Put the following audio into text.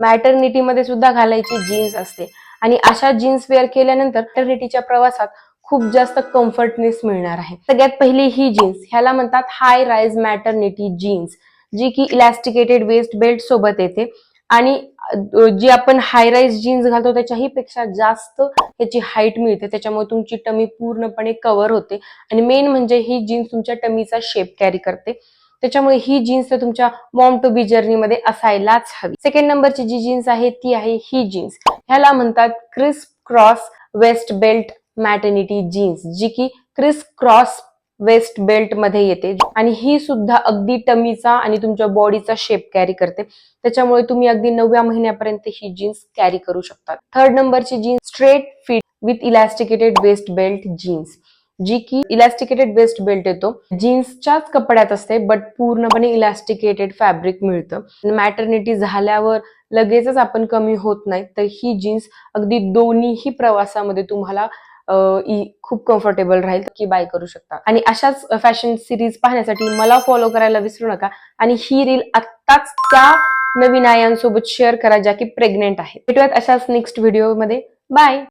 Maternity मध्ये सुद्धा घालायची जीन्स असते आणि अशा जीन्स वेअर केल्यानंतर मॅटर्निटीच्या प्रवासात खूप जास्त कम्फर्टनेस मिळणार आहे। सगळ्यात पहिली ही जीन्स, ह्याला म्हणतात हाय राईज मॅटर्निटी जीन्स, जी की इलास्टिकेटेड वेस्ट बेल्ट सोबत येते आणि जी आपण हाय राईज जीन्स घालतो त्याच्याही पेक्षा जास्त याची हाईट मिळते, त्याच्यामुळे तुमची टमी पूर्णपणे कव्हर होते आणि मेन म्हणजे ही जीन्स तुमच्या टमीचा शेप कॅरी करते, त्याच्यामुळे ही जीन्स तुमच्या मॉम टू बी जर्नी मध्ये असायलाच हवी। सेकंड नंबरची जी जीन्स आहे ती आहे ही जीन्स, ह्याला म्हणतात crisp cross waist belt maternity jeans, जी की क्रिस्प क्रॉस वेस्ट बेल्ट मध्ये येते आणि ही सुद्धा अगदी टमीचा आणि तुमच्या बॉडीचा शेप कॅरी करते, त्याच्यामुळे तुम्ही अगदी 9व्या महिन्यापर्यंत ही जीन्स कॅरी करू शकता। थर्ड नंबरची jeans straight fit with elasticated waist belt jeans, जी की इलास्टिकेटेड वेस्ट बेल्ट येतो, जीन्सच्याच कपड्यात असते बट पूर्णपणे इलास्टिकेटेड फॅब्रिक मिळतं। मॅटर्निटी झाल्यावर लगेचच आपण कमी होत नाही, तर ही जीन्स अगदी दोन्हीही प्रवासामध्ये तुम्हाला खूप कम्फर्टेबल राहील की बाय करू शकता। आणि अशाच फॅशन सिरीज पाहण्यासाठी मला फॉलो करायला विसरू नका आणि ही रील आत्ताच त्या नवीन आयांसोबत शेअर करा ज्या की प्रेग्नेंट आहेत। भेटूयात अशाच नेक्स्ट व्हिडिओ मध्ये, बाय।